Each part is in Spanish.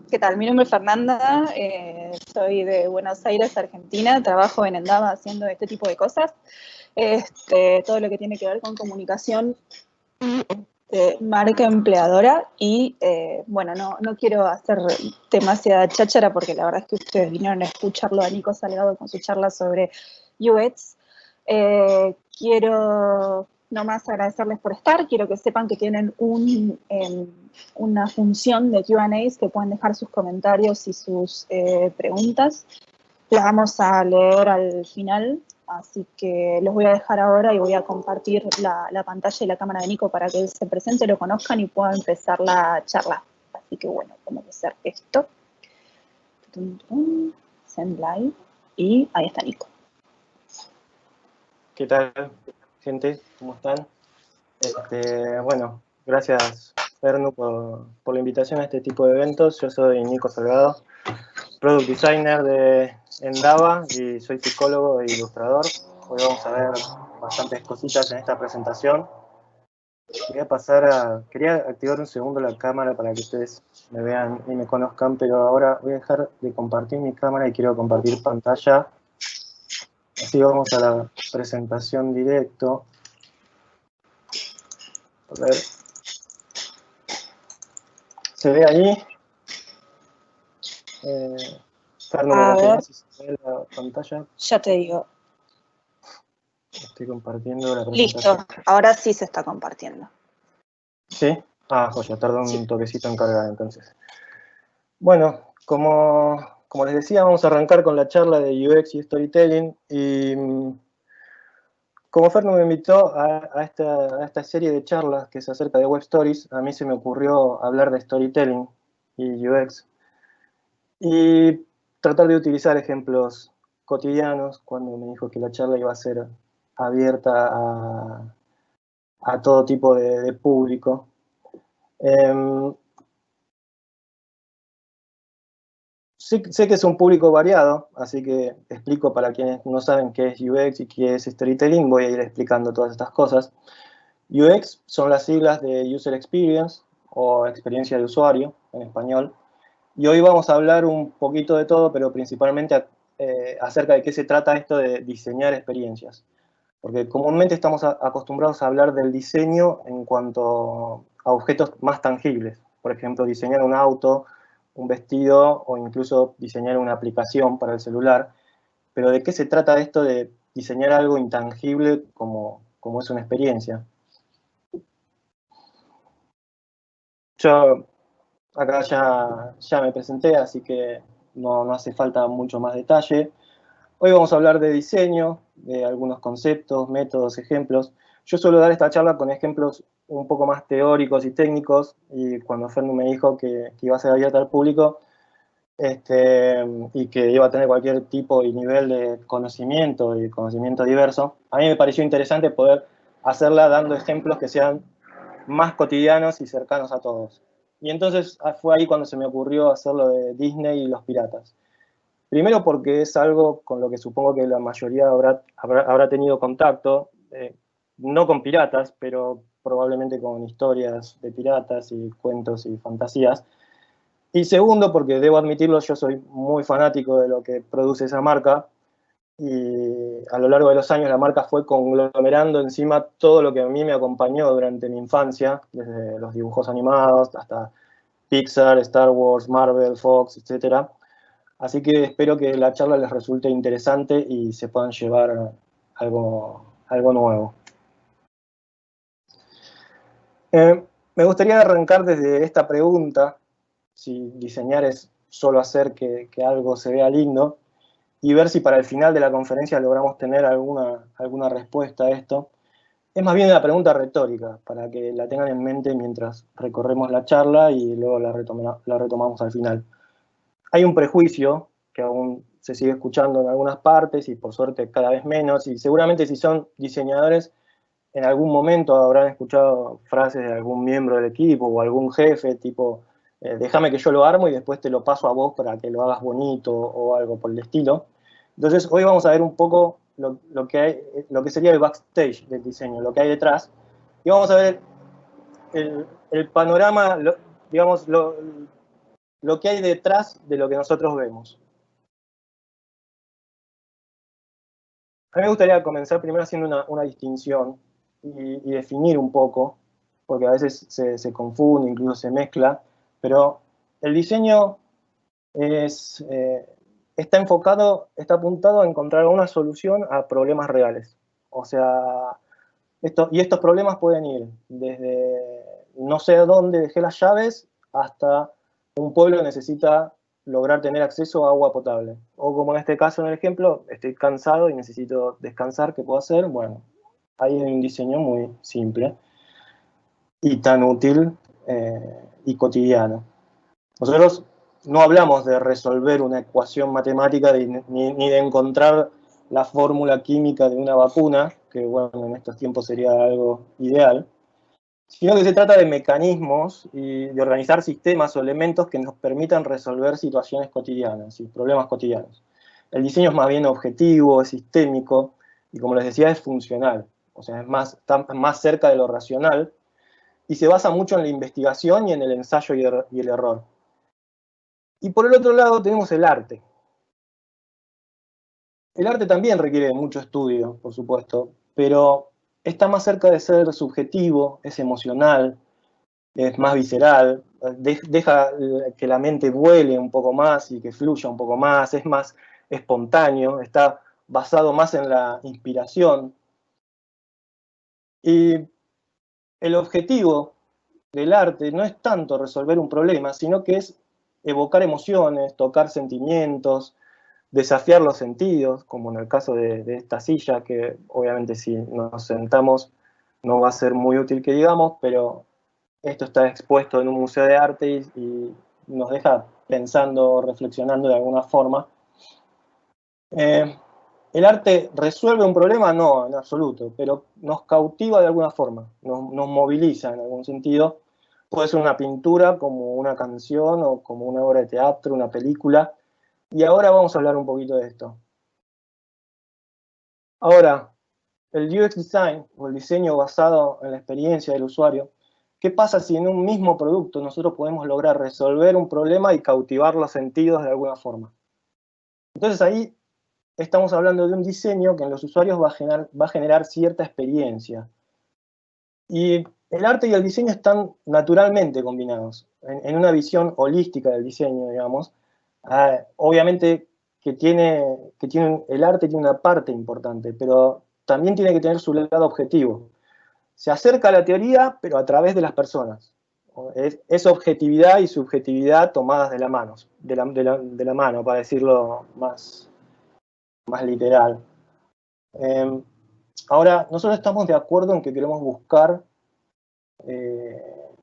¿Qué tal? Mi nombre es Fernanda, soy de Buenos Aires, Argentina, trabajo en Endava haciendo este tipo de cosas, todo lo que tiene que ver con comunicación y marca empleadora y bueno, no quiero hacer demasiada cháchara porque la verdad es que ustedes vinieron a escucharlo a Nico Salgado con su charla sobre UX. Quiero nomás agradecerles por estar, quiero que sepan que tienen una función de Q&As que pueden dejar sus comentarios y sus preguntas. Las vamos a leer al final, así que los voy a dejar ahora y voy a compartir la pantalla y la cámara de Nico para que él se presente, lo conozcan y pueda empezar la charla. Así que bueno, vamos a hacer esto. Send live. Y ahí está Nico. ¿Qué tal, gente? ¿Cómo están? Bueno, gracias, Fernu, por la invitación a este tipo de eventos. Yo soy Nico Salgado, Product Designer de Endava y soy psicólogo e ilustrador. Hoy vamos a ver bastantes cositas en esta presentación. Quería activar un segundo la cámara para que ustedes me vean y me conozcan, pero ahora voy a dejar de compartir mi cámara y quiero compartir pantalla. Así vamos a la presentación directo. A ver. ¿Se ve ahí? Carlos, ¿me confirmás si se ve la pantalla? Ya te digo. Estoy compartiendo la presentación. Listo, ahora sí se está compartiendo. ¿Sí? Joya, tarda un toquecito en cargar entonces. Bueno, como les decía, vamos a arrancar con la charla de UX y Storytelling. Y como Ferno me invitó a esta serie de charlas que se acerca de Web Stories, a mí se me ocurrió hablar de Storytelling y UX. Y tratar de utilizar ejemplos cotidianos cuando me dijo que la charla iba a ser abierta a todo tipo de público. Sé que es un público variado, así que explico para quienes no saben qué es UX y qué es Storytelling, voy a ir explicando todas estas cosas. UX son las siglas de User Experience o experiencia de usuario en español. Y hoy vamos a hablar un poquito de todo, pero principalmente acerca de qué se trata esto de diseñar experiencias. Porque comúnmente estamos acostumbrados a hablar del diseño en cuanto a objetos más tangibles. Por ejemplo, diseñar un auto, un vestido o incluso diseñar una aplicación para el celular. Pero ¿de qué se trata esto de diseñar algo intangible como es una experiencia? Yo acá ya me presenté, así que no hace falta mucho más detalle. Hoy vamos a hablar de diseño, de algunos conceptos, métodos, ejemplos. Yo suelo dar esta charla con ejemplos un poco más teóricos y técnicos, y cuando Fernu me dijo que iba a ser abierta al público y que iba a tener cualquier tipo y nivel de conocimiento y conocimiento diverso, a mí me pareció interesante poder hacerla dando ejemplos que sean más cotidianos y cercanos a todos. Y entonces fue ahí cuando se me ocurrió hacerlo de Disney y los piratas. Primero porque es algo con lo que supongo que la mayoría habrá tenido contacto, no con piratas, pero probablemente con historias de piratas y cuentos y fantasías. Y segundo porque, debo admitirlo, yo soy muy fanático de lo que produce esa marca, y a lo largo de los años la marca fue conglomerando encima todo lo que a mí me acompañó durante mi infancia, desde los dibujos animados hasta Pixar, Star Wars, Marvel, Fox, etc. Así que espero que la charla les resulte interesante y se puedan llevar algo nuevo. Me gustaría arrancar desde esta pregunta, si diseñar es solo hacer que algo se vea lindo, y ver si para el final de la conferencia logramos tener alguna respuesta a esto. Es más bien una pregunta retórica, para que la tengan en mente mientras recorremos la charla y luego la retomamos al final. Hay un prejuicio que aún se sigue escuchando en algunas partes y por suerte cada vez menos, y seguramente si son diseñadores en algún momento habrán escuchado frases de algún miembro del equipo o algún jefe tipo déjame que yo lo armo y después te lo paso a vos para que lo hagas bonito o algo por el estilo. Entonces hoy vamos a ver un poco lo que sería el backstage del diseño, lo que hay detrás, y vamos a ver el panorama, digamos, lo que hay detrás de lo que nosotros vemos. A mí me gustaría comenzar primero haciendo una distinción y definir un poco, porque a veces se confunde, incluso se mezcla, pero el diseño está enfocado, está apuntado a encontrar una solución a problemas reales. O sea, estos problemas pueden ir desde no sé dónde dejé las llaves hasta un pueblo necesita lograr tener acceso a agua potable. O como en este caso, en el ejemplo, estoy cansado y necesito descansar, ¿qué puedo hacer? Bueno, ahí hay un diseño muy simple y tan útil y cotidiano. Nosotros no hablamos de resolver una ecuación matemática ni de encontrar la fórmula química de una vacuna, que bueno, en estos tiempos sería algo ideal, sino que se trata de mecanismos y de organizar sistemas o elementos que nos permitan resolver situaciones cotidianas y problemas cotidianos. El diseño es más bien objetivo, es sistémico y, como les decía, es funcional. O sea, está más cerca de lo racional y se basa mucho en la investigación y en el ensayo y el error. Y por el otro lado tenemos el arte. El arte también requiere mucho estudio, por supuesto, pero está más cerca de ser subjetivo, es emocional, es más visceral, deja que la mente vuele un poco más y que fluya un poco más, es más espontáneo, está basado más en la inspiración. Y el objetivo del arte no es tanto resolver un problema, sino que es evocar emociones, tocar sentimientos, desafiar los sentidos, como en el caso de esta silla, que obviamente si nos sentamos no va a ser muy útil que digamos, pero esto está expuesto en un museo de arte y nos deja pensando, reflexionando de alguna forma. ¿El arte resuelve un problema? No, en absoluto, pero nos cautiva de alguna forma, nos moviliza en algún sentido. Puede ser una pintura, como una canción, o como una obra de teatro, una película. Y ahora vamos a hablar un poquito de esto. Ahora, el UX Design, o el diseño basado en la experiencia del usuario, ¿qué pasa si en un mismo producto nosotros podemos lograr resolver un problema y cautivar los sentidos de alguna forma? Entonces ahí estamos hablando de un diseño que en los usuarios va a generar cierta experiencia. Y el arte y el diseño están naturalmente combinados, en una visión holística del diseño, digamos. Obviamente que el arte tiene una parte importante, pero también tiene que tener su lado objetivo. Se acerca a la teoría, pero a través de las personas. Es objetividad y subjetividad tomadas de la mano, de la mano, para decirlo más literal. Ahora, nosotros estamos de acuerdo en que queremos buscar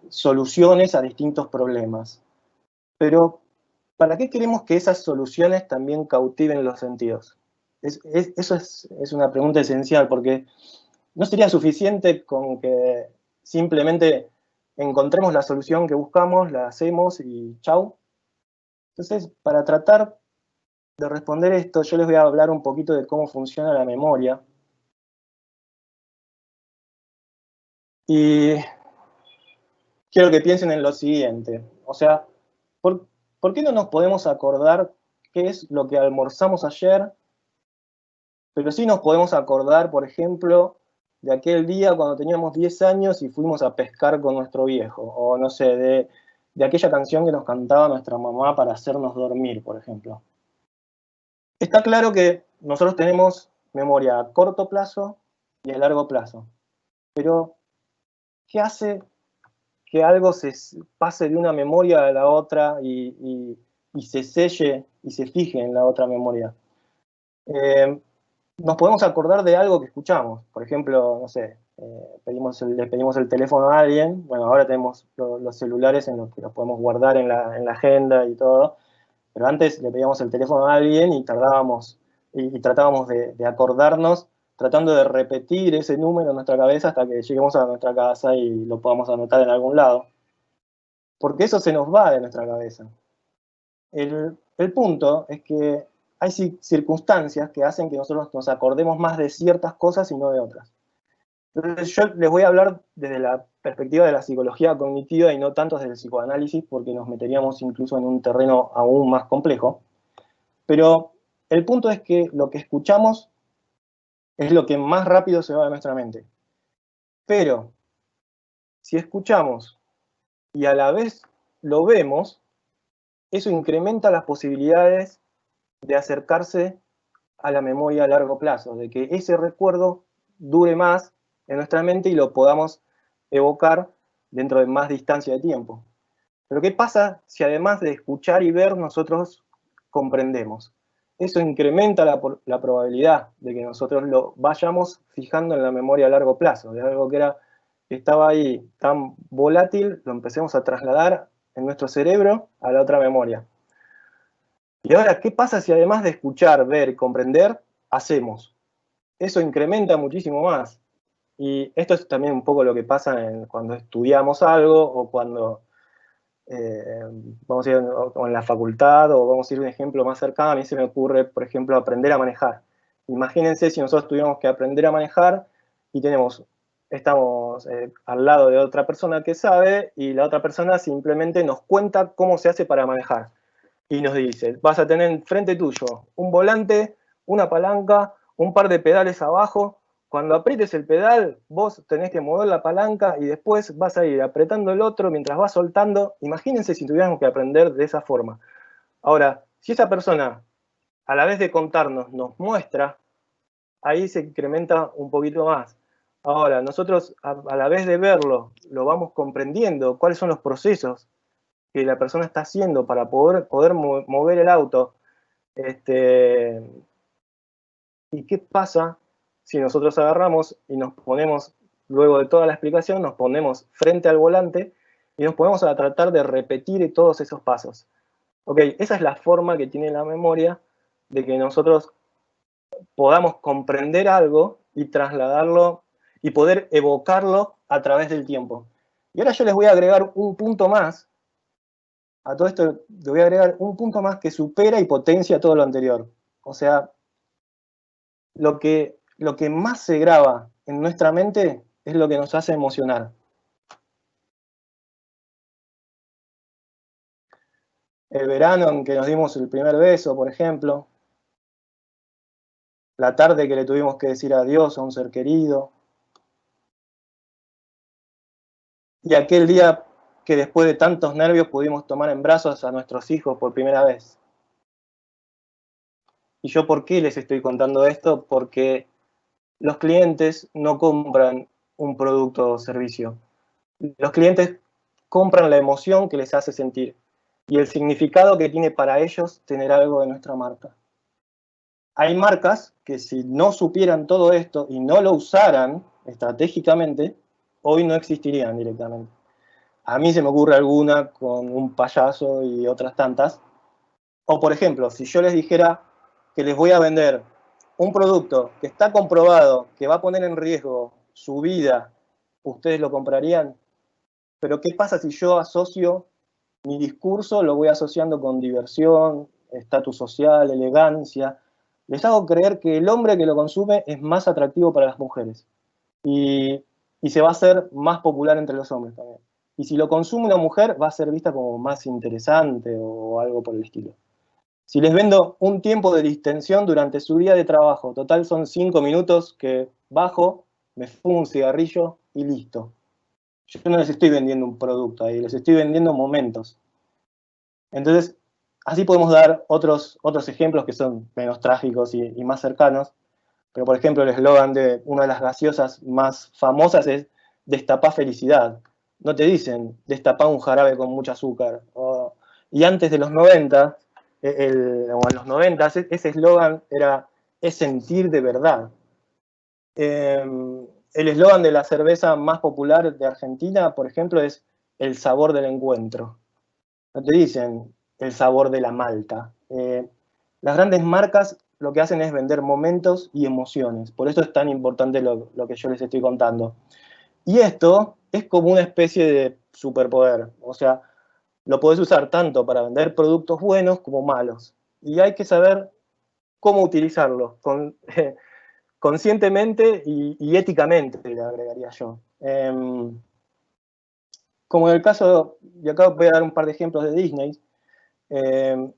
soluciones a distintos problemas, pero ¿para qué queremos que esas soluciones también cautiven los sentidos? Eso es una pregunta esencial, porque no sería suficiente con que simplemente encontremos la solución que buscamos, la hacemos y chau. Entonces, para tratar de responder esto, yo les voy a hablar un poquito de cómo funciona la memoria. Y quiero que piensen en lo siguiente. O sea, ¿por qué no nos podemos acordar qué es lo que almorzamos ayer? Pero sí nos podemos acordar, por ejemplo, de aquel día cuando teníamos 10 años y fuimos a pescar con nuestro viejo. O no sé, de aquella canción que nos cantaba nuestra mamá para hacernos dormir, por ejemplo. Está claro que nosotros tenemos memoria a corto plazo y a largo plazo. Pero, ¿qué hace que algo se pase de una memoria a la otra y se selle y se fije en la otra memoria? Nos podemos acordar de algo que escuchamos. Por ejemplo, no sé, le pedimos el teléfono a alguien. Bueno, ahora tenemos los celulares en los que los podemos guardar en la agenda y todo. Pero antes le pedíamos el teléfono a alguien y tratábamos de acordarnos, tratando de repetir ese número en nuestra cabeza hasta que lleguemos a nuestra casa y lo podamos anotar en algún lado. Porque eso se nos va de nuestra cabeza. El punto es que hay circunstancias que hacen que nosotros nos acordemos más de ciertas cosas y no de otras. Entonces yo les voy a hablar desde la perspectiva de la psicología cognitiva y no tanto desde el psicoanálisis, porque nos meteríamos incluso en un terreno aún más complejo. Pero el punto es que lo que escuchamos es lo que más rápido se va de nuestra mente. Pero si escuchamos y a la vez lo vemos, eso incrementa las posibilidades de acercarse a la memoria a largo plazo, de que ese recuerdo dure más en nuestra mente y lo podamos evocar dentro de más distancia de tiempo. Pero ¿qué pasa si además de escuchar y ver nosotros comprendemos? Eso incrementa la probabilidad de que nosotros lo vayamos fijando en la memoria a largo plazo, de algo que estaba ahí tan volátil, lo empecemos a trasladar en nuestro cerebro a la otra memoria. Y ahora, ¿qué pasa si además de escuchar, ver y comprender, hacemos? Eso incrementa muchísimo más. Y esto es también un poco lo que pasa cuando estudiamos algo o cuando vamos a ir o en la facultad, o vamos a ir a un ejemplo más cercano. A mí se me ocurre, por ejemplo, aprender a manejar. Imagínense si nosotros tuviéramos que aprender a manejar y estamos al lado de otra persona que sabe y la otra persona simplemente nos cuenta cómo se hace para manejar. Y nos dice, vas a tener enfrente tuyo un volante, una palanca, un par de pedales abajo. Cuando aprietes el pedal, vos tenés que mover la palanca y después vas a ir apretando el otro mientras vas soltando. Imagínense si tuviéramos que aprender de esa forma. Ahora, si esa persona, a la vez de contarnos, nos muestra, ahí se incrementa un poquito más. Ahora, nosotros a la vez de verlo, lo vamos comprendiendo, cuáles son los procesos que la persona está haciendo para poder mover el auto. ¿Y qué pasa si nosotros agarramos y nos ponemos, luego de toda la explicación, nos ponemos frente al volante y nos ponemos a tratar de repetir todos esos pasos? Ok, esa es la forma que tiene la memoria de que nosotros podamos comprender algo y trasladarlo y poder evocarlo a través del tiempo. Y ahora yo les voy a agregar un punto más. A todo esto le voy a agregar un punto más que supera y potencia todo lo anterior. O sea, lo que más se graba en nuestra mente es lo que nos hace emocionar. El verano en que nos dimos el primer beso, por ejemplo. La tarde que le tuvimos que decir adiós a un ser querido. Y aquel día que después de tantos nervios pudimos tomar en brazos a nuestros hijos por primera vez. ¿Y yo por qué les estoy contando esto? Porque los clientes no compran un producto o servicio. Los clientes compran la emoción que les hace sentir y el significado que tiene para ellos tener algo de nuestra marca. Hay marcas que si no supieran todo esto y no lo usaran estratégicamente, hoy no existirían directamente. A mí se me ocurre alguna con un payaso y otras tantas. O por ejemplo, si yo les dijera que les voy a vender un producto que está comprobado, que va a poner en riesgo su vida, ¿ustedes lo comprarían? Pero ¿qué pasa si yo asocio mi discurso, lo voy asociando con diversión, estatus social, elegancia? Les hago creer que el hombre que lo consume es más atractivo para las mujeres y se va a hacer más popular entre los hombres también. Y si lo consume una mujer, va a ser vista como más interesante o algo por el estilo. Si les vendo un tiempo de distensión durante su día de trabajo, total son 5 minutos que bajo, me fumo un cigarrillo y listo. Yo no les estoy vendiendo un producto ahí, les estoy vendiendo momentos. Entonces, así podemos dar otros ejemplos que son menos trágicos y más cercanos. Pero, por ejemplo, el eslogan de una de las gaseosas más famosas es destapá felicidad. No te dicen destapá un jarabe con mucho azúcar. Y antes de los 90, o en los 90, ese eslogan era es sentir de verdad. El eslogan de la cerveza más popular de Argentina, por ejemplo, es el sabor del encuentro. No te dicen el sabor de la malta. Las grandes marcas lo que hacen es vender momentos y emociones. Por eso es tan importante lo que yo les estoy contando. Y esto es como una especie de superpoder. O sea, lo podés usar tanto para vender productos buenos como malos. Y hay que saber cómo utilizarlo. conscientemente y éticamente, le agregaría yo. Como en el caso, y acá voy a dar un par de ejemplos de Disney,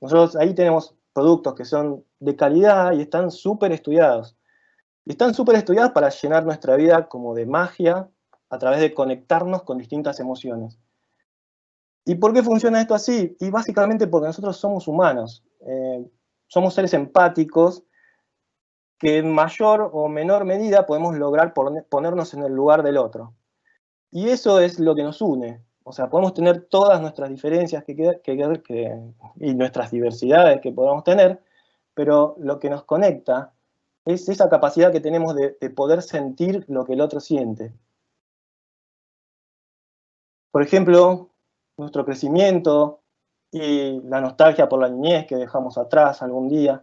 nosotros ahí tenemos productos que son de calidad y están súper estudiados. Y están súper estudiados para llenar nuestra vida como de magia a través de conectarnos con distintas emociones. ¿Y por qué funciona esto así? Y básicamente porque nosotros somos humanos, somos seres empáticos que en mayor o menor medida podemos lograr ponernos en el lugar del otro. Y eso es lo que nos une. O sea, podemos tener todas nuestras diferencias y nuestras diversidades que podamos tener, pero lo que nos conecta es esa capacidad que tenemos de poder sentir lo que el otro siente. Por ejemplo, nuestro crecimiento y la nostalgia por la niñez que dejamos atrás algún día,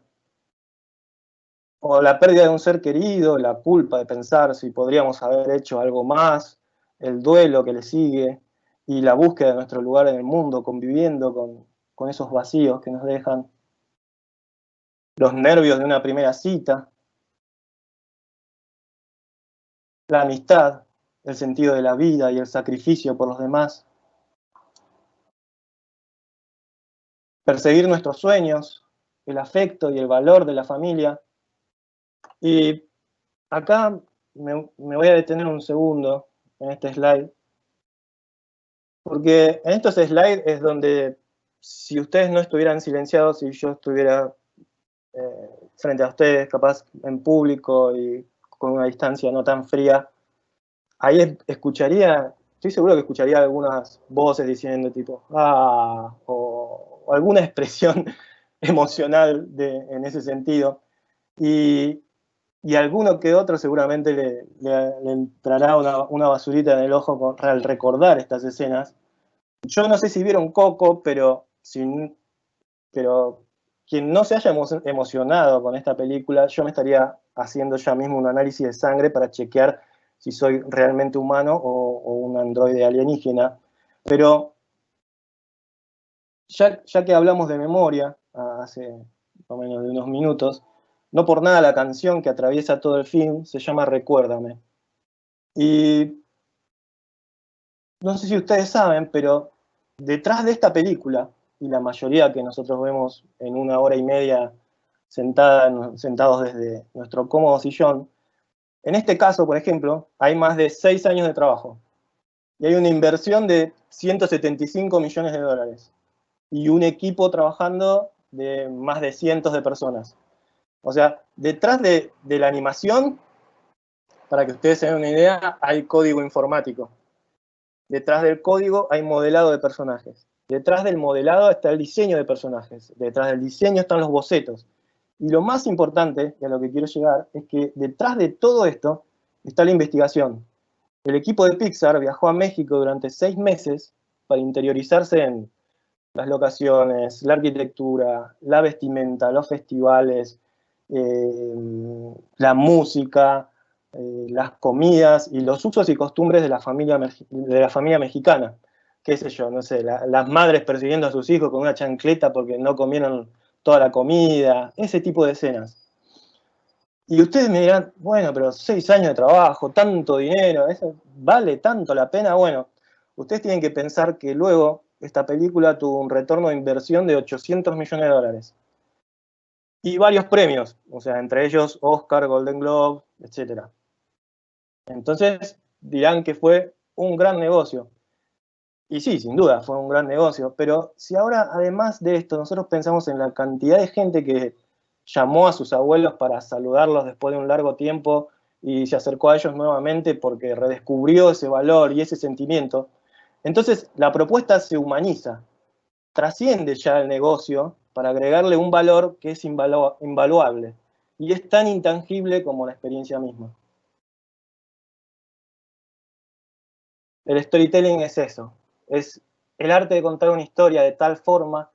o la pérdida de un ser querido, la culpa de pensar si podríamos haber hecho algo más, el duelo que le sigue y la búsqueda de nuestro lugar en el mundo, conviviendo con esos vacíos que nos dejan, los nervios de una primera cita, la amistad, el sentido de la vida y el sacrificio por los demás, perseguir nuestros sueños, el afecto y el valor de la familia. Y acá me voy a detener un segundo en este slide, porque en estos slides es donde, si ustedes no estuvieran silenciados, si yo estuviera frente a ustedes, capaz en público y con una distancia no tan fría, ahí escucharía, estoy seguro que escucharía algunas voces diciendo tipo, o alguna expresión emocional en ese sentido. Y alguno que otro seguramente le entrará una basurita en el ojo al recordar estas escenas. Yo no sé si vieron Coco, pero quien no se haya emocionado con esta película, yo me estaría haciendo ya mismo un análisis de sangre para chequear si soy realmente humano o un androide alienígena. Pero ya que hablamos de memoria, hace más o menos de unos minutos, no por nada la canción que atraviesa todo el film se llama Recuérdame. Y no sé si ustedes saben, pero detrás de esta película, y la mayoría que nosotros vemos en 1 hora y media sentados desde nuestro cómodo sillón, en este caso, por ejemplo, hay más de 6 años de trabajo. Y hay una inversión de 175 millones de dólares. Y un equipo trabajando de más de cientos de personas. O sea, detrás de la animación, para que ustedes se den una idea, hay código informático. Detrás del código hay modelado de personajes. Detrás del modelado está el diseño de personajes. Detrás del diseño están los bocetos. Y lo más importante, y a lo que quiero llegar, es que detrás de todo esto está la investigación. El equipo de Pixar viajó a México durante 6 meses para interiorizarse en las locaciones, la arquitectura, la vestimenta, los festivales, la música, las comidas y los usos y costumbres de la familia mexicana. Qué sé yo, no sé, las madres persiguiendo a sus hijos con una chancleta porque no comieron toda la comida, ese tipo de escenas. Y ustedes me dirán, bueno, pero 6 años de trabajo, tanto dinero, ¿eso vale tanto la pena? Bueno, ustedes tienen que pensar que luego esta película tuvo un retorno de inversión de 800 millones de dólares. Y varios premios, o sea, entre ellos Oscar, Golden Globe, etc. Entonces dirán que fue un gran negocio. Y sí, sin duda, fue un gran negocio. Pero si ahora, además de esto, nosotros pensamos en la cantidad de gente que llamó a sus abuelos para saludarlos después de un largo tiempo y se acercó a ellos nuevamente porque redescubrió ese valor y ese sentimiento, entonces la propuesta se humaniza, trasciende ya el negocio para agregarle un valor que es invaluable y es tan intangible como la experiencia misma. El storytelling es eso, es el arte de contar una historia de tal forma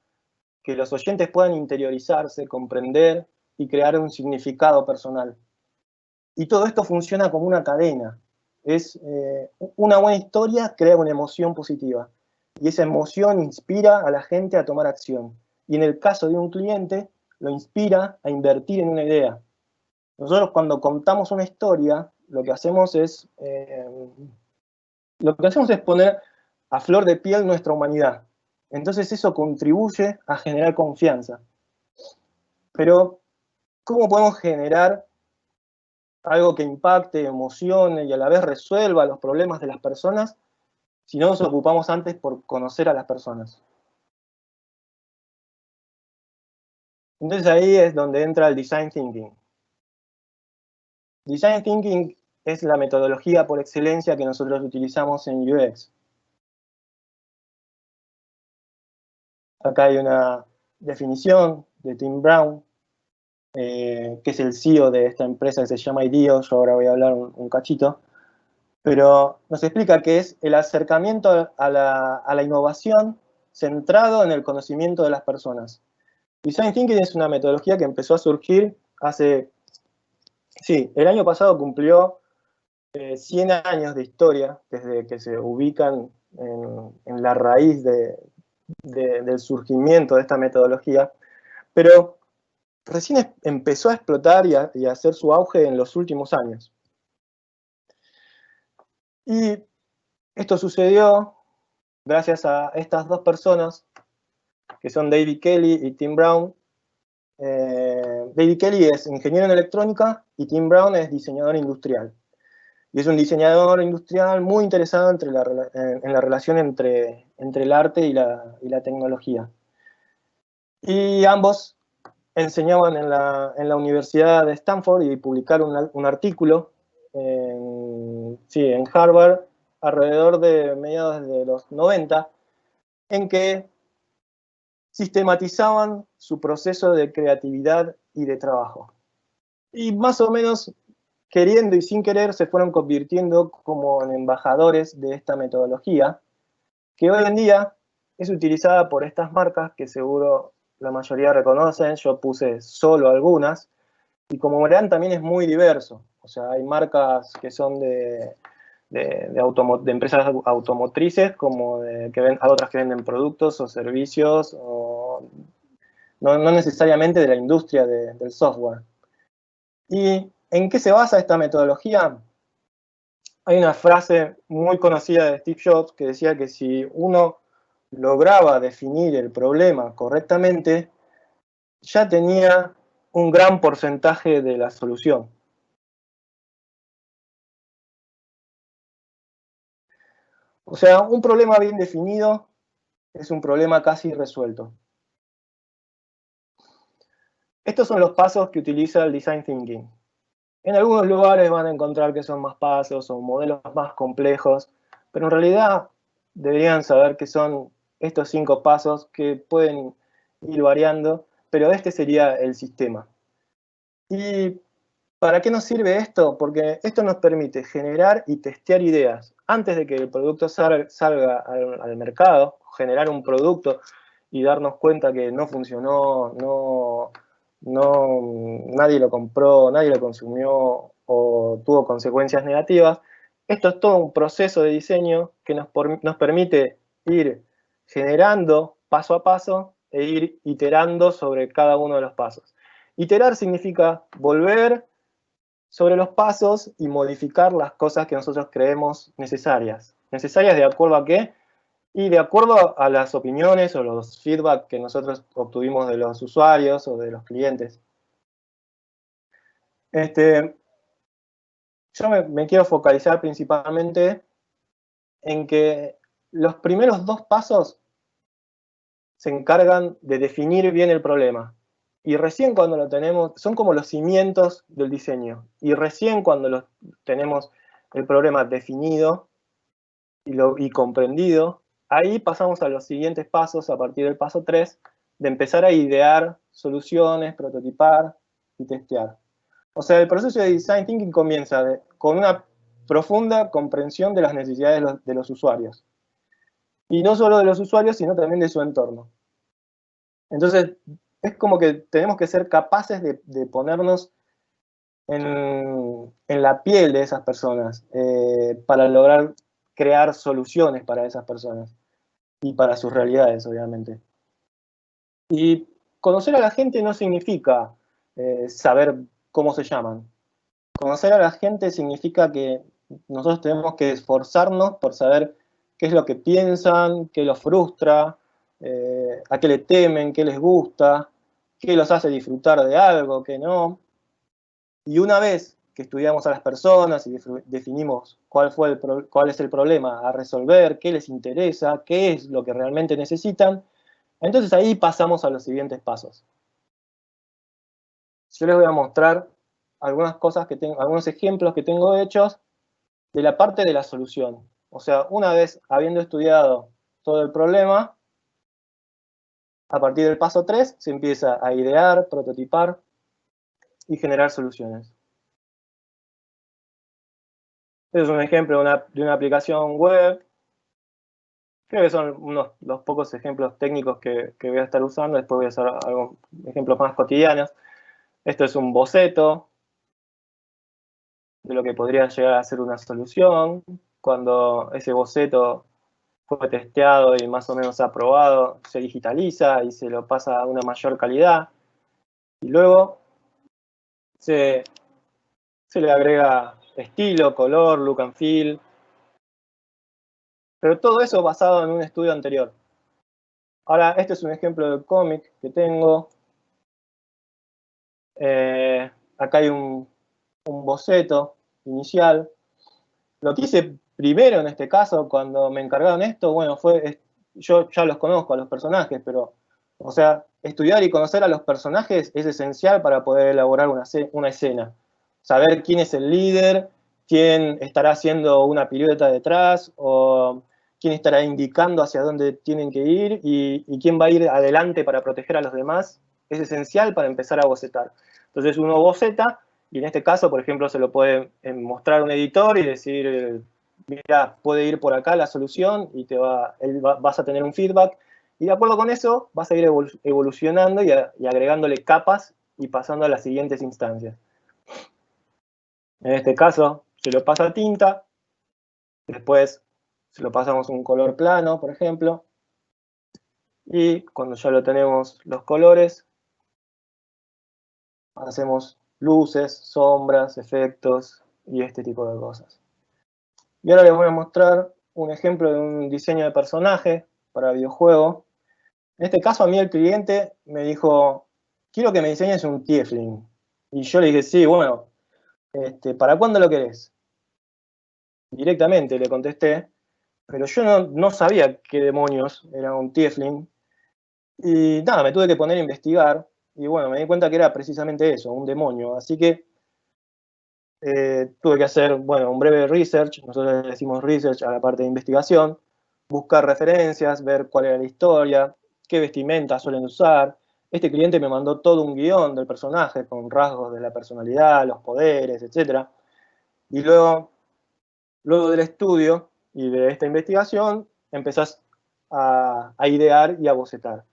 que los oyentes puedan interiorizarse, comprender y crear un significado personal. Y todo esto funciona como una cadena. Una buena historia crea una emoción positiva y esa emoción inspira a la gente a tomar acción. Y en el caso de un cliente, lo inspira a invertir en una idea. Nosotros cuando contamos una historia, lo que hacemos es poner a flor de piel nuestra humanidad. Entonces eso contribuye a generar confianza. Pero, ¿cómo podemos generar algo que impacte, emocione y a la vez resuelva los problemas de las personas si no nos ocupamos antes por conocer a las personas? Entonces ahí es donde entra el Design Thinking. Design Thinking es la metodología por excelencia que nosotros utilizamos en UX. Acá hay una definición de Tim Brown, que es el CEO de esta empresa que se llama IDEO. Yo ahora voy a hablar un cachito. Pero nos explica que es el acercamiento a la innovación centrado en el conocimiento de las personas. Design Thinking es una metodología que empezó a surgir el año pasado cumplió 100 años de historia, desde que se ubican en la raíz del surgimiento de esta metodología, pero recién empezó a explotar y a hacer su auge en los últimos años. Y esto sucedió gracias a estas dos personas, que son David Kelley y Tim Brown. David Kelley es ingeniero en electrónica y Tim Brown es diseñador industrial. Y es un diseñador industrial muy interesado en la relación entre el arte y la tecnología. Y ambos enseñaban en la Universidad de Stanford y publicaron un artículo en Harvard alrededor de mediados de los 90, en que sistematizaban su proceso de creatividad y de trabajo. Y más o menos, queriendo y sin querer, se fueron convirtiendo como en embajadores de esta metodología, que hoy en día es utilizada por estas marcas que seguro la mayoría reconocen. Yo puse solo algunas, y como verán también es muy diverso. O sea, hay marcas que son de empresas automotrices, como a otras que venden productos o servicios, o no necesariamente de la industria del software. ¿Y en qué se basa esta metodología? Hay una frase muy conocida de Steve Jobs que decía que si uno lograba definir el problema correctamente, ya tenía un gran porcentaje de la solución. O sea, un problema bien definido es un problema casi resuelto. Estos son los pasos que utiliza el Design Thinking. En algunos lugares van a encontrar que son más pasos o modelos más complejos, pero en realidad deberían saber que son estos 5 pasos que pueden ir variando, pero este sería el sistema. ¿Y para qué nos sirve esto? Porque esto nos permite generar y testear ideas antes de que el producto salga al mercado, generar un producto y darnos cuenta que no funcionó, nadie lo compró, nadie lo consumió o tuvo consecuencias negativas. Esto es todo un proceso de diseño que nos permite ir generando paso a paso e ir iterando sobre cada uno de los pasos. Iterar significa volver sobre los pasos y modificar las cosas que nosotros creemos necesarias. ¿Necesarias de acuerdo a qué? Y de acuerdo a las opiniones o los feedback que nosotros obtuvimos de los usuarios o de los clientes. Yo me quiero focalizar principalmente en que los primeros 2 pasos se encargan de definir bien el problema. Y recién cuando lo tenemos, son como los cimientos del diseño. Y recién cuando tenemos el problema definido y comprendido, ahí pasamos a los siguientes pasos, a partir del paso 3, de empezar a idear soluciones, prototipar y testear. O sea, el proceso de Design Thinking comienza con una profunda comprensión de las necesidades de los usuarios. Y no solo de los usuarios, sino también de su entorno. Entonces, es como que tenemos que ser capaces de ponernos en la piel de esas personas para lograr crear soluciones para esas personas y para sus realidades, obviamente. Y conocer a la gente no significa saber cómo se llaman. Conocer a la gente significa que nosotros tenemos que esforzarnos por saber qué es lo que piensan, qué los frustra, a qué le temen, qué les gusta, qué los hace disfrutar de algo, qué no. Y una vez que estudiamos a las personas y definimos cuál es el problema a resolver, qué les interesa, qué es lo que realmente necesitan, entonces ahí pasamos a los siguientes pasos. Yo les voy a mostrar algunas cosas que tengo, algunos ejemplos que tengo hechos de la parte de la solución. O sea, una vez habiendo estudiado todo el problema, a partir del paso 3 se empieza a idear, prototipar y generar soluciones. Este es un ejemplo de una aplicación web. Creo que son los pocos ejemplos técnicos que voy a estar usando. Después voy a hacer algunos ejemplos más cotidianos. Esto es un boceto de lo que podría llegar a ser una solución. Cuando ese boceto fue testeado y más o menos aprobado, se digitaliza y se lo pasa a una mayor calidad. Y luego se le agrega estilo, color, look and feel. Pero todo eso basado en un estudio anterior. Ahora, este es un ejemplo de cómic que tengo. Acá hay un boceto inicial. Lo que hice primero en este caso, cuando me encargaron esto, bueno, yo ya los conozco a los personajes, pero, o sea, estudiar y conocer a los personajes es esencial para poder elaborar una escena. Saber quién es el líder, quién estará haciendo una pirueta detrás, o quién estará indicando hacia dónde tienen que ir, y quién va a ir adelante para proteger a los demás, es esencial para empezar a bocetar. Entonces uno boceta, y en este caso, por ejemplo, se lo puede mostrar a un editor y decir, mira, puede ir por acá la solución, y vas a tener un feedback, y de acuerdo con eso vas a ir evolucionando y agregándole capas y pasando a las siguientes instancias. En este caso, se lo pasa a tinta, después se lo pasamos un color plano, por ejemplo, y cuando ya lo tenemos los colores, hacemos luces, sombras, efectos y este tipo de cosas. Y ahora les voy a mostrar un ejemplo de un diseño de personaje para videojuego. En este caso a mí el cliente me dijo, quiero que me diseñes un tiefling. Y yo le dije, sí, bueno, ¿para cuándo lo querés? Directamente le contesté, pero yo no sabía qué demonios era un tiefling. Y nada, me tuve que poner a investigar, y bueno, me di cuenta que era precisamente eso, un demonio. Así que tuve que hacer, bueno, un breve research, nosotros le decimos research a la parte de investigación, buscar referencias, ver cuál era la historia, qué vestimenta suelen usar. Este cliente me mandó todo un guión del personaje con rasgos de la personalidad, los poderes, etc. Y luego del estudio y de esta investigación, empezás a idear y a bocetar.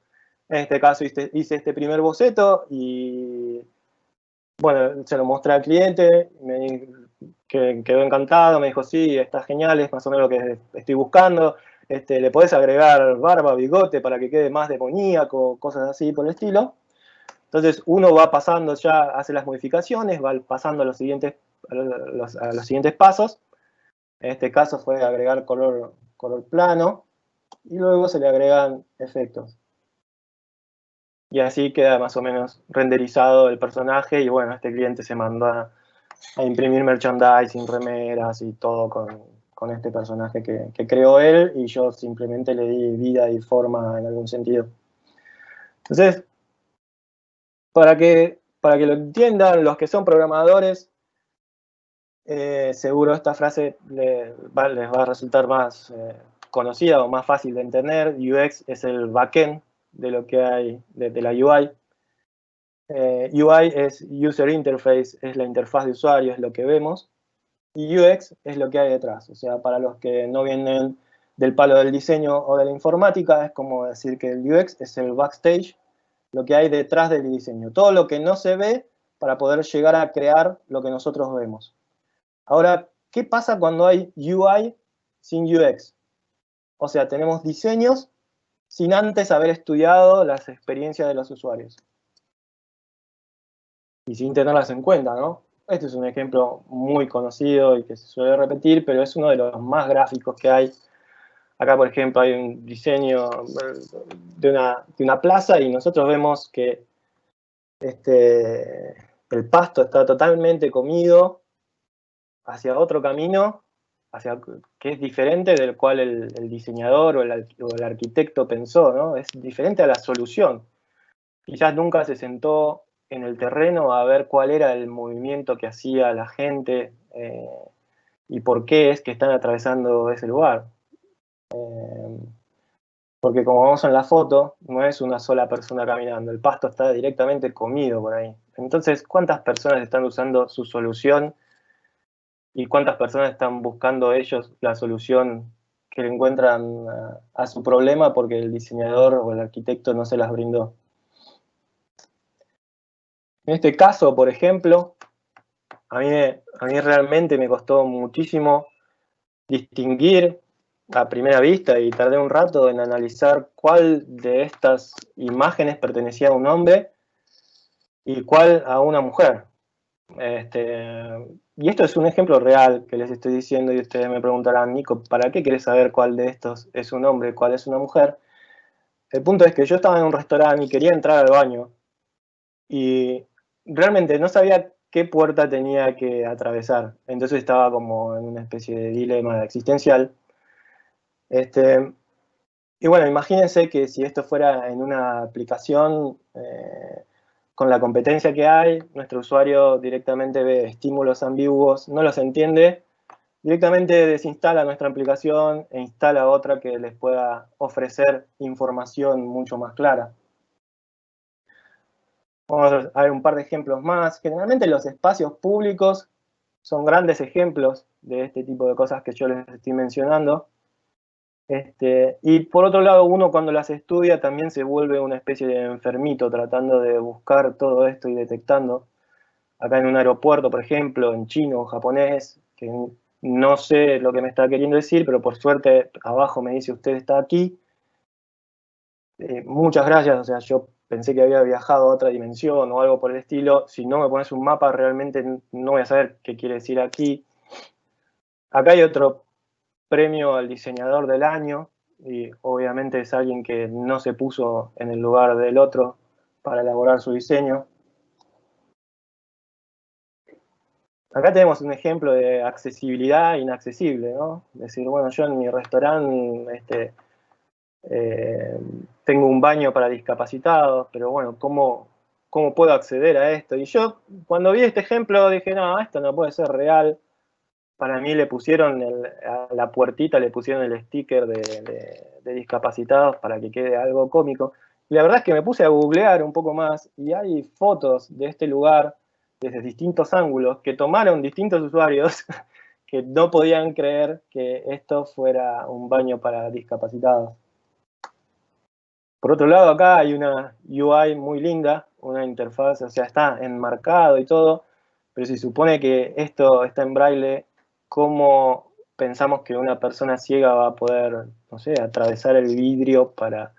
En este caso hice este primer boceto y, bueno, se lo mostré al cliente, que quedó encantado, me dijo, sí, está genial, es más o menos lo que estoy buscando. Le podés agregar barba, bigote para que quede más demoníaco, cosas así por el estilo. Entonces uno va pasando ya, hace las modificaciones, va pasando a los siguientes pasos. En este caso fue agregar color plano y luego se le agregan efectos. Y así queda más o menos renderizado el personaje y bueno, este cliente se mandó a imprimir merchandising, remeras y todo con este personaje que creó él, y yo simplemente le di vida y forma en algún sentido. Entonces, para que lo entiendan los que son programadores, seguro esta frase les va a resultar más conocida o más fácil de entender. UX es el backend de lo que hay de la UI. UI es User Interface, es la interfaz de usuario, es lo que vemos. Y UX es lo que hay detrás. O sea, para los que no vienen del palo del diseño o de la informática, es como decir que el UX es el backstage, lo que hay detrás del diseño. Todo lo que no se ve para poder llegar a crear lo que nosotros vemos. Ahora, ¿qué pasa cuando hay UI sin UX? O sea, tenemos diseños sin antes haber estudiado las experiencias de los usuarios. y sin tenerlas en cuenta, ¿no? Este es un ejemplo muy conocido y que se suele repetir, pero es uno de los más gráficos que hay. Acá, por ejemplo, hay un diseño de una plaza y nosotros vemos que el pasto está totalmente comido hacia otro camino, que es diferente del cual el diseñador o el arquitecto pensó, ¿no? Es diferente a la solución. Quizás nunca se sentó en el terreno a ver cuál era el movimiento que hacía la gente y por qué es que están atravesando ese lugar. Porque como vemos en la foto, no es una sola persona caminando, el pasto está directamente comido por ahí. Entonces, ¿cuántas personas están usando su solución y cuántas personas están buscando ellos la solución que encuentran a su problema porque el diseñador o el arquitecto no se las brindó? En este caso, por ejemplo, a mí realmente me costó muchísimo distinguir a primera vista y tardé un rato en analizar cuál de estas imágenes pertenecía a un hombre y cuál a una mujer. Y esto es un ejemplo real que les estoy diciendo y ustedes me preguntarán, Nico, ¿para qué querés saber cuál de estos es un hombre y cuál es una mujer? El punto es que yo estaba en un restaurante y quería entrar al baño y realmente no sabía qué puerta tenía que atravesar. Entonces estaba como en una especie de dilema existencial. Y bueno, imagínense que si esto fuera en una aplicación con la competencia que hay, nuestro usuario directamente ve estímulos ambiguos, no los entiende, directamente desinstala nuestra aplicación e instala otra que les pueda ofrecer información mucho más clara. Vamos a ver un par de ejemplos más. Generalmente los espacios públicos son grandes ejemplos de este tipo de cosas que yo les estoy mencionando. Y por otro lado, uno cuando las estudia también se vuelve una especie de enfermito tratando de buscar todo esto y detectando. Acá en un aeropuerto, por ejemplo, en chino o japonés, que no sé lo que me está queriendo decir, pero por suerte abajo me dice usted está aquí. Muchas gracias, o sea, yo pensé que había viajado a otra dimensión o algo por el estilo. Si no me pones un mapa, realmente no voy a saber qué quiere decir aquí. Acá hay otro premio al diseñador del año, y obviamente es alguien que no se puso en el lugar del otro para elaborar su diseño. Acá tenemos un ejemplo de accesibilidad inaccesible, ¿no? Es decir, bueno, yo en mi restaurante tengo un baño para discapacitados, pero bueno, ¿cómo puedo acceder a esto? Y yo, cuando vi este ejemplo, dije, no, esto no puede ser real. Para mí le pusieron a la puertita, le pusieron el sticker de discapacitados para que quede algo cómico. Y la verdad es que me puse a googlear un poco más y hay fotos de este lugar desde distintos ángulos que tomaron distintos usuarios que no podían creer que esto fuera un baño para discapacitados. Por otro lado, acá hay una UI muy linda, una interfaz, o sea, está enmarcado y todo, pero se supone que esto está en braille. ¿Cómo pensamos que una persona ciega va a poder, no sé, atravesar el vidrio para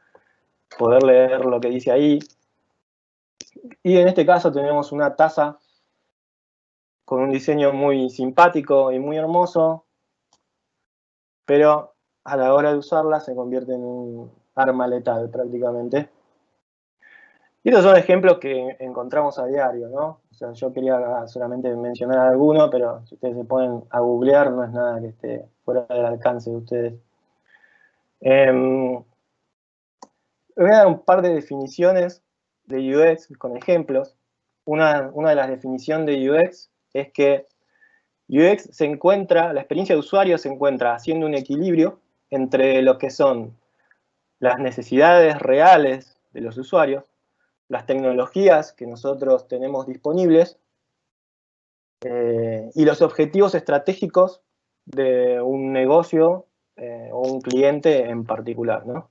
poder leer lo que dice ahí? Y en este caso tenemos una taza con un diseño muy simpático y muy hermoso, pero a la hora de usarla se convierte en un arma letal prácticamente. Y estos son ejemplos que encontramos a diario, ¿no? O sea, yo quería solamente mencionar alguno, pero si ustedes se ponen a googlear, no es nada que esté fuera del alcance de ustedes. Les voy a dar un par de definiciones de UX con ejemplos. Una de las definiciones de UX es que UX se encuentra, la experiencia de usuario se encuentra haciendo un equilibrio entre lo que son las necesidades reales de los usuarios, las tecnologías que nosotros tenemos disponibles y los objetivos estratégicos de un negocio o un cliente en particular, ¿no?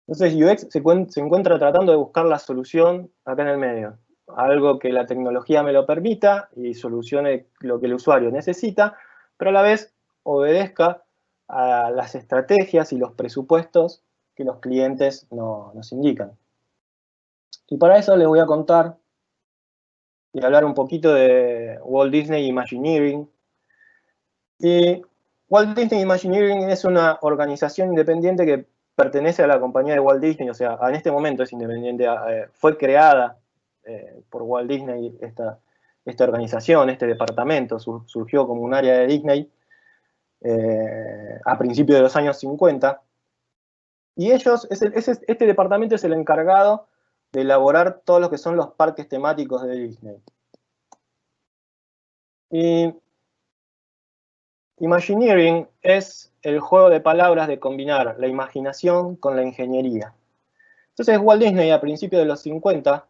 Entonces UX se encuentra tratando de buscar la solución acá en el medio, algo que la tecnología me lo permita y solucione lo que el usuario necesita, pero a la vez obedezca a las estrategias y los presupuestos que los clientes nos indican. Y para eso les voy a contar y hablar un poquito de Walt Disney Imagineering. Y Walt Disney Imagineering es una organización independiente que pertenece a la compañía de Walt Disney, o sea, en este momento es independiente, fue creada por Walt Disney esta organización, este departamento, surgió como un área de Disney a principios de los años 50, y ellos, este departamento es el encargado de elaborar todo lo que son los parques temáticos de Disney. Y Imagineering es el juego de palabras de combinar la imaginación con la ingeniería. Entonces Walt Disney a principios de los 50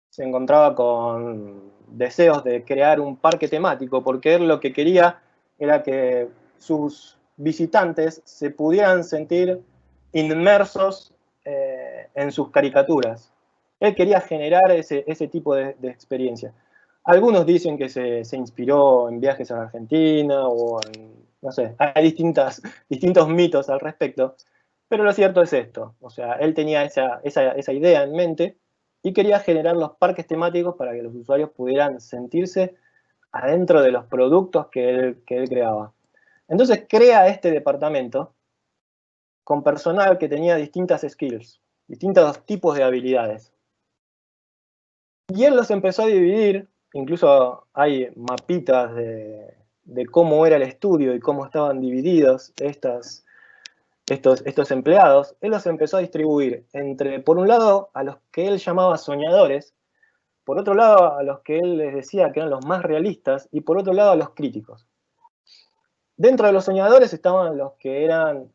se encontraba con deseos de crear un parque temático porque él lo que quería era que sus visitantes se pudieran sentir inmersos en sus caricaturas. Él quería generar ese tipo de experiencia. Algunos dicen que se inspiró en viajes a Argentina o en, no sé, hay distintos mitos al respecto, pero lo cierto es esto, o sea, él tenía esa idea en mente y quería generar los parques temáticos para que los usuarios pudieran sentirse adentro de los productos que él creaba. Entonces crea este departamento con personal que tenía distintas skills, distintos tipos de habilidades. Y él los empezó a dividir, incluso hay mapitas de cómo era el estudio y cómo estaban divididos estos empleados. Él los empezó a distribuir entre, por un lado, a los que él llamaba soñadores, por otro lado, a los que él les decía que eran los más realistas, y por otro lado, a los críticos. Dentro de los soñadores estaban los que eran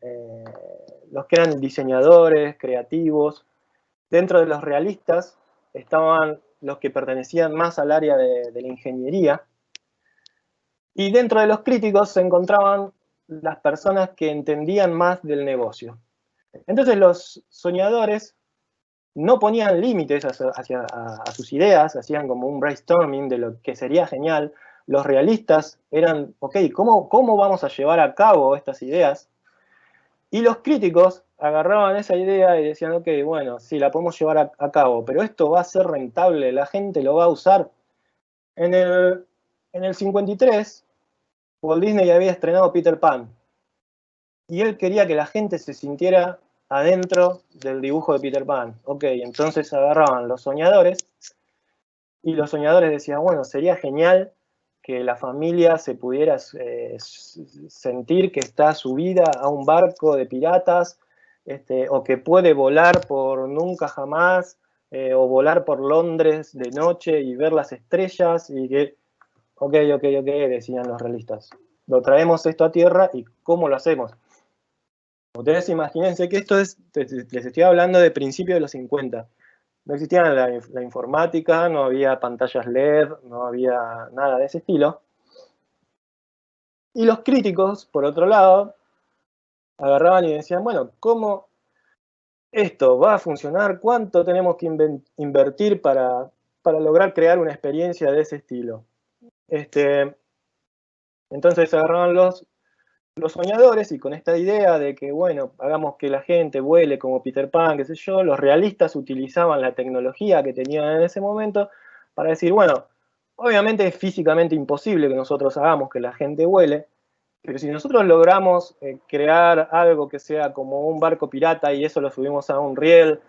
diseñadores, creativos. Dentro de los realistas estaban los que pertenecían más al área de la ingeniería. Y dentro de los críticos se encontraban las personas que entendían más del negocio. Entonces los soñadores no ponían límites a sus ideas, hacían como un brainstorming de lo que sería genial. Los realistas eran, ok, ¿cómo vamos a llevar a cabo estas ideas? Y los críticos agarraban esa idea y decían, ok, bueno, sí, la podemos llevar a cabo, pero esto va a ser rentable, la gente lo va a usar. En el 53, Walt Disney había estrenado Peter Pan, y él quería que la gente se sintiera adentro del dibujo de Peter Pan. Ok, entonces agarraban los soñadores, y los soñadores decían, bueno, sería genial que la familia se pudiera sentir que está subida a un barco de piratas, o que puede volar por nunca jamás, o volar por Londres de noche y ver las estrellas, y que, ok, decían los realistas. Lo traemos esto a tierra, ¿y cómo lo hacemos? Ustedes imagínense que esto les estoy hablando de principios de los 50. No existía la informática, no había pantallas LED, no había nada de ese estilo. Y los críticos, por otro lado, agarraban y decían, bueno, ¿cómo esto va a funcionar? ¿Cuánto tenemos que invertir para lograr crear una experiencia de ese estilo? Entonces agarraban los soñadores, y con esta idea de que, bueno, hagamos que la gente vuele como Peter Pan, qué sé yo, los realistas utilizaban la tecnología que tenían en ese momento para decir, bueno, obviamente es físicamente imposible que nosotros hagamos que la gente vuele, pero si nosotros logramos crear algo que sea como un barco pirata y eso lo subimos a un riel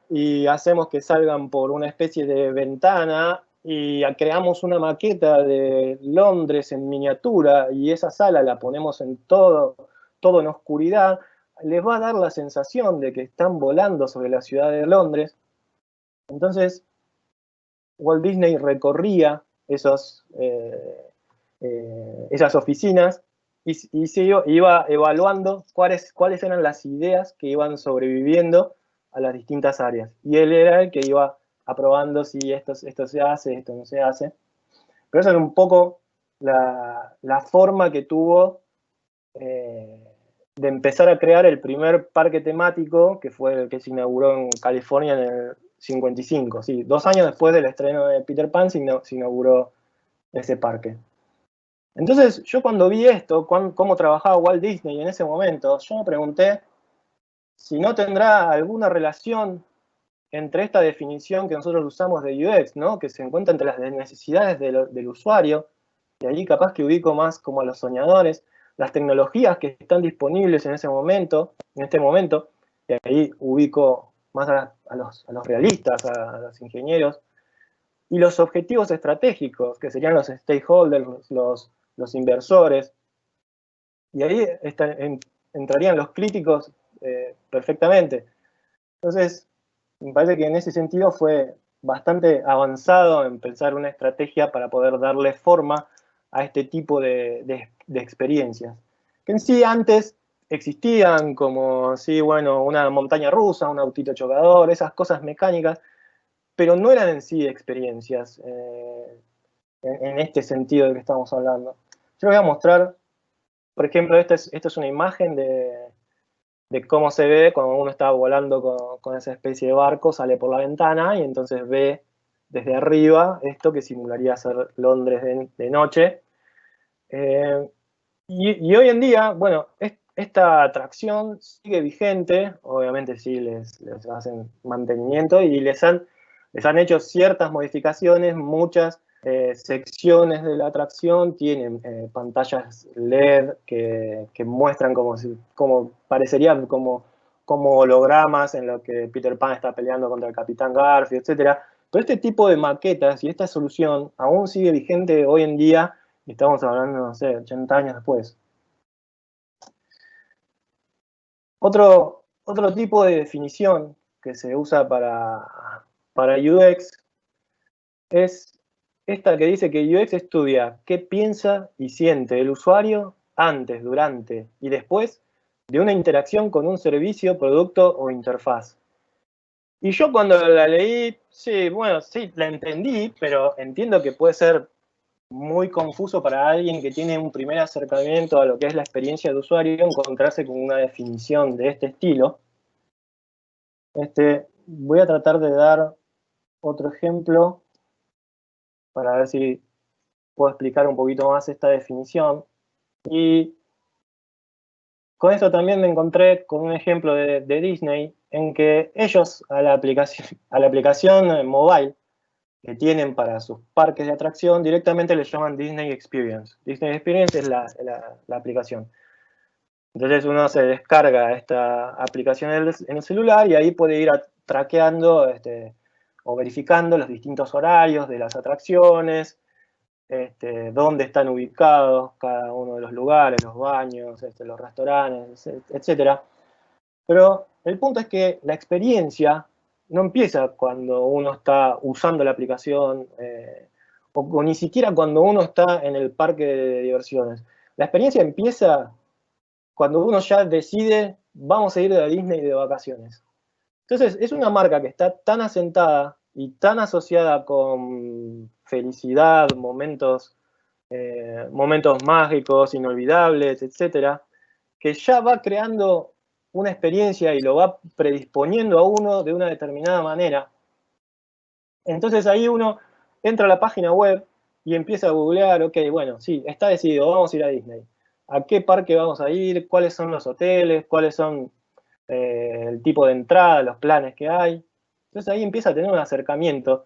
y hacemos que salgan por una especie de ventana y creamos una maqueta de Londres en miniatura y esa sala la ponemos en todo en oscuridad, les va a dar la sensación de que están volando sobre la ciudad de Londres. Entonces, Walt Disney recorría esas oficinas y se iba evaluando cuáles eran las ideas que iban sobreviviendo a las distintas áreas. Y él era el que iba aprobando si esto se hace, esto no se hace. Pero esa es un poco la forma que tuvo de empezar a crear el primer parque temático, que fue el que se inauguró en California en el 55. Sí, 2 años después del estreno de Peter Pan se inauguró ese parque. Entonces, yo cuando vi esto, cómo trabajaba Walt Disney en ese momento, yo me pregunté si no tendrá alguna relación entre esta definición que nosotros usamos de UX, ¿no? Que se encuentra entre las necesidades del usuario, y ahí capaz que ubico más como a los soñadores, las tecnologías que están disponibles en este momento, y ahí ubico más a los realistas, a los ingenieros, y los objetivos estratégicos, que serían los stakeholders, los inversores, y ahí entrarían los críticos perfectamente. Entonces, me parece que en ese sentido fue bastante avanzado en pensar una estrategia para poder darle forma a este tipo de experiencias. Que en sí antes existían como, sí, bueno, una montaña rusa, un autito chocador, esas cosas mecánicas, pero no eran en sí experiencias en este sentido de que estamos hablando. Yo les voy a mostrar, por ejemplo, esta es una imagen de cómo se ve cuando uno está volando con esa especie de barco, sale por la ventana y entonces ve desde arriba esto que simularía ser Londres de noche. Y hoy en día, bueno, esta atracción sigue vigente, obviamente sí les hacen mantenimiento y les han hecho ciertas modificaciones, muchas secciones de la atracción tienen pantallas LED que muestran como parecerían como hologramas en lo que Peter Pan está peleando contra el Capitán Garfield, etc. Pero este tipo de maquetas y esta solución aún sigue vigente hoy en día, y estamos hablando, no sé, 80 años después. Otro tipo de definición que se usa para UX es esta que dice que UX estudia qué piensa y siente el usuario antes, durante y después de una interacción con un servicio, producto o interfaz. Y yo cuando la leí, sí, bueno, sí, la entendí, pero entiendo que puede ser muy confuso para alguien que tiene un primer acercamiento a lo que es la experiencia de usuario, encontrarse con una definición de este estilo. Voy a tratar de dar otro ejemplo para ver si puedo explicar un poquito más esta definición. Y con esto también me encontré con un ejemplo de Disney, en que ellos a la aplicación mobile que tienen para sus parques de atracción, directamente le llaman Disney Experience. Disney Experience es la aplicación. Entonces uno se descarga esta aplicación en el celular y ahí puede ir traqueando o verificando los distintos horarios de las atracciones, dónde están ubicados cada uno de los lugares, los baños, los restaurantes, etc. Pero el punto es que la experiencia no empieza cuando uno está usando la aplicación o ni siquiera cuando uno está en el parque de diversiones. La experiencia empieza cuando uno ya decide, vamos a ir de Disney de vacaciones. Entonces, es una marca que está tan asentada y tan asociada con felicidad, momentos mágicos, inolvidables, etcétera, que ya va creando una experiencia y lo va predisponiendo a uno de una determinada manera. Entonces ahí uno entra a la página web y empieza a googlear, ok, bueno, sí, está decidido, vamos a ir a Disney. ¿A qué parque vamos a ir? ¿Cuáles son los hoteles? ¿Cuáles son el tipo de entrada, los planes que hay? Entonces ahí empieza a tener un acercamiento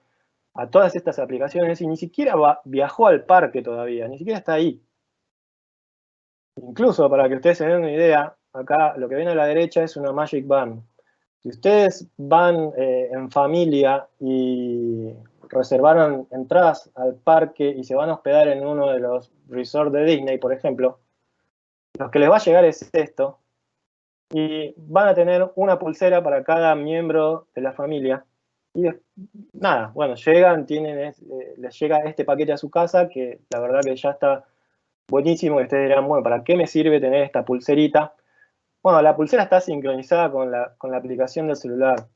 a todas estas aplicaciones y ni siquiera viajó al parque todavía, ni siquiera está ahí. Incluso, para que ustedes se den una idea, acá lo que ven a la derecha es una Magic Band. Si ustedes van en familia y reservaron entradas al parque y se van a hospedar en uno de los resorts de Disney, por ejemplo, lo que les va a llegar es esto, y van a tener una pulsera para cada miembro de la familia. Y nada, bueno, llegan, les llega este paquete a su casa, que la verdad que ya está buenísimo, y ustedes dirán, bueno, ¿para qué me sirve tener esta pulserita? Bueno, la pulsera está sincronizada con la aplicación del celular.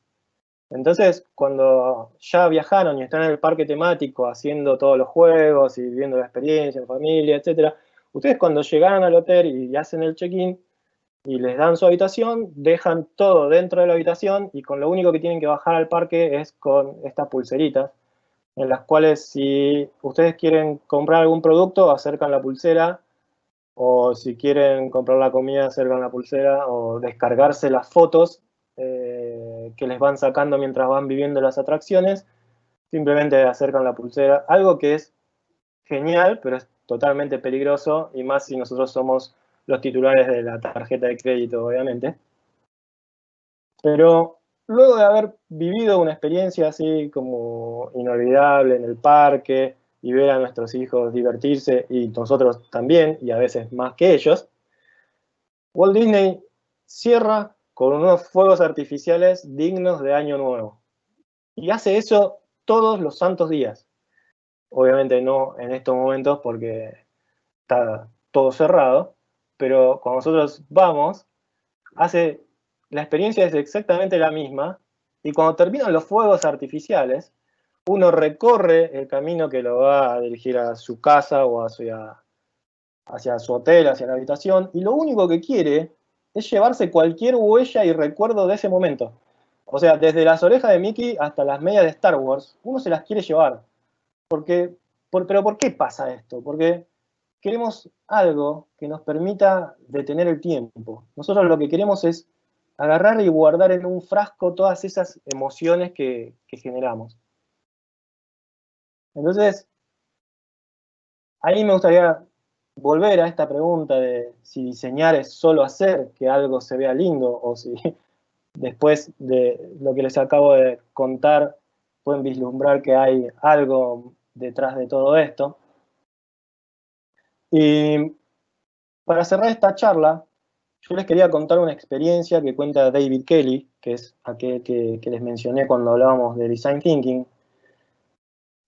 Entonces, cuando ya viajaron y están en el parque temático haciendo todos los juegos y viviendo la experiencia en familia, etc., ustedes cuando llegaron al hotel y hacen el check-in y les dan su habitación, dejan todo dentro de la habitación y con lo único que tienen que bajar al parque es con estas pulseritas, en las cuales si ustedes quieren comprar algún producto, acercan la pulsera, o si quieren comprar la comida, acercan la pulsera, o descargarse las fotos, que les van sacando mientras van viviendo las atracciones. Simplemente acercan la pulsera, algo que es genial, pero es totalmente peligroso, y más si nosotros somos los titulares de la tarjeta de crédito, obviamente. Pero luego de haber vivido una experiencia así como inolvidable en el parque y ver a nuestros hijos divertirse, y nosotros también, y a veces más que ellos, Walt Disney cierra con unos fuegos artificiales dignos de Año Nuevo. Y hace eso todos los santos días. Obviamente no en estos momentos porque está todo cerrado, pero cuando nosotros vamos, la experiencia es exactamente la misma, y cuando terminan los fuegos artificiales, uno recorre el camino que lo va a dirigir a su casa o hacia su hotel, hacia la habitación, y lo único que quiere es llevarse cualquier huella y recuerdo de ese momento. O sea, desde las orejas de Mickey hasta las medias de Star Wars, uno se las quiere llevar. Pero ¿por qué pasa esto? Porque queremos algo que nos permita detener el tiempo. Nosotros lo que queremos es agarrar y guardar en un frasco todas esas emociones que generamos. Entonces, ahí me gustaría volver a esta pregunta de si diseñar es solo hacer que algo se vea lindo, o si después de lo que les acabo de contar pueden vislumbrar que hay algo detrás de todo esto. Y para cerrar esta charla, yo les quería contar una experiencia que cuenta David Kelley, que es aquel que les mencioné cuando hablábamos de Design Thinking,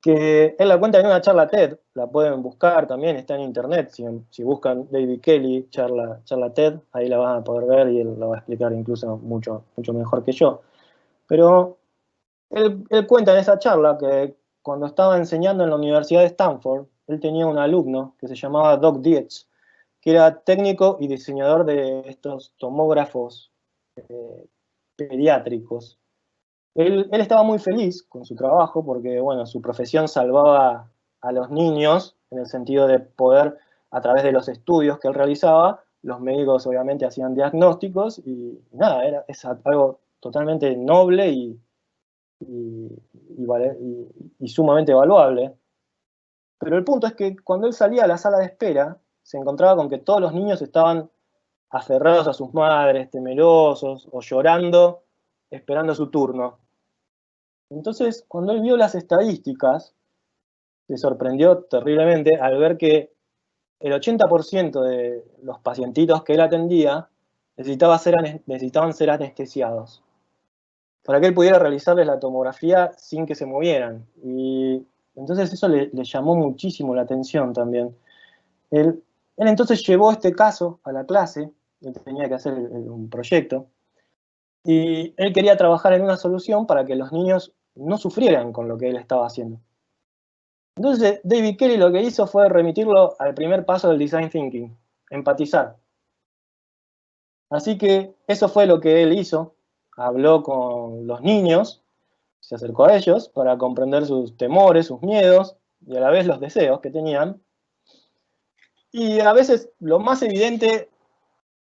que él la cuenta en una charla TED, la pueden buscar también, está en internet, si buscan David Kelley, charla TED, ahí la van a poder ver y él la va a explicar incluso mucho mejor que yo. Pero él cuenta en esa charla que cuando estaba enseñando en la Universidad de Stanford, él tenía un alumno que se llamaba Doc Dietz, que era técnico y diseñador de estos tomógrafos pediátricos. Él estaba muy feliz con su trabajo porque, bueno, su profesión salvaba a los niños en el sentido de poder, a través de los estudios que él realizaba, los médicos obviamente hacían diagnósticos y nada, es algo totalmente noble y sumamente valuable. Pero el punto es que cuando él salía a la sala de espera, se encontraba con que todos los niños estaban aferrados a sus madres, temerosos o llorando, esperando su turno. Entonces, cuando él vio las estadísticas, se sorprendió terriblemente al ver que el 80% de los pacientitos que él atendía necesitaban ser anestesiados para que él pudiera realizarles la tomografía sin que se movieran. Y entonces eso le llamó muchísimo la atención también. Él entonces llevó este caso a la clase, él tenía que hacer un proyecto, y él quería trabajar en una solución para que los niños no sufrieran con lo que él estaba haciendo. Entonces David Kelley lo que hizo fue remitirlo al primer paso del Design Thinking, empatizar. Así que eso fue lo que él hizo, habló con los niños, se acercó a ellos para comprender sus temores, sus miedos y a la vez los deseos que tenían. Y a veces lo más evidente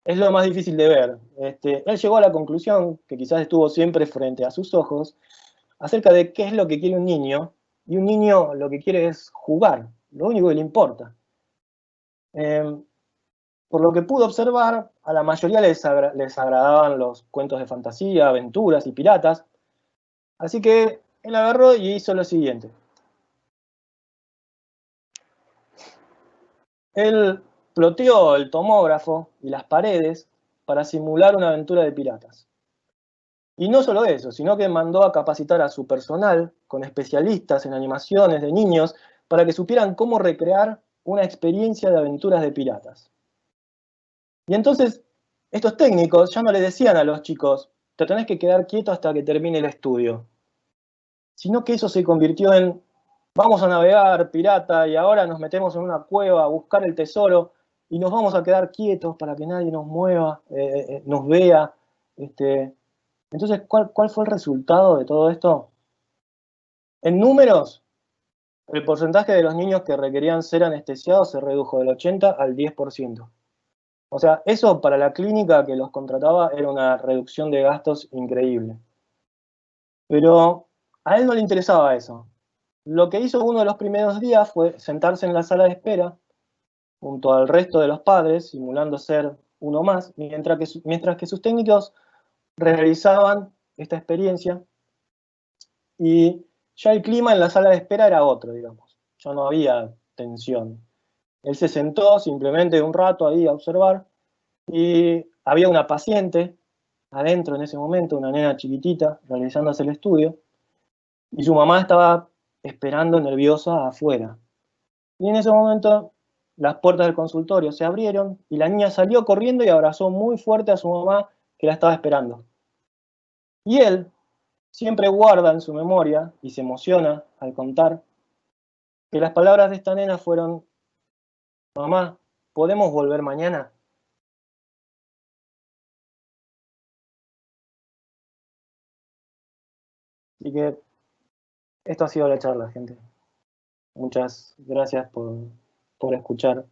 es lo más difícil de ver. Él llegó a la conclusión, que quizás estuvo siempre frente a sus ojos, acerca de qué es lo que quiere un niño, y un niño lo que quiere es jugar, lo único que le importa. Por lo que pude observar, a la mayoría les agradaban los cuentos de fantasía, aventuras y piratas, así que él agarró y hizo lo siguiente. Él ploteó el tomógrafo y las paredes para simular una aventura de piratas. Y no solo eso, sino que mandó a capacitar a su personal con especialistas en animaciones de niños para que supieran cómo recrear una experiencia de aventuras de piratas. Y entonces, estos técnicos ya no le decían a los chicos, te tenés que quedar quieto hasta que termine el estudio, sino que eso se convirtió en, vamos a navegar, pirata, y ahora nos metemos en una cueva a buscar el tesoro, y nos vamos a quedar quietos para que nadie nos mueva, nos vea. Entonces, ¿cuál fue el resultado de todo esto? En números, el porcentaje de los niños que requerían ser anestesiados se redujo del 80 al 10%. O sea, eso para la clínica que los contrataba era una reducción de gastos increíble. Pero a él no le interesaba eso. Lo que hizo uno de los primeros días fue sentarse en la sala de espera junto al resto de los padres, simulando ser uno más, mientras que sus técnicos realizaban esta experiencia y ya el clima en la sala de espera era otro, digamos. Ya no había tensión. Él se sentó simplemente un rato ahí a observar y había una paciente adentro en ese momento, una nena chiquitita, realizándose el estudio, y su mamá estaba esperando nerviosa afuera. Y en ese momento las puertas del consultorio se abrieron y la niña salió corriendo y abrazó muy fuerte a su mamá que la estaba esperando. Y él siempre guarda en su memoria y se emociona al contar que las palabras de esta nena fueron: mamá, ¿podemos volver mañana? Así que esto ha sido la charla, gente. Muchas gracias por escuchar.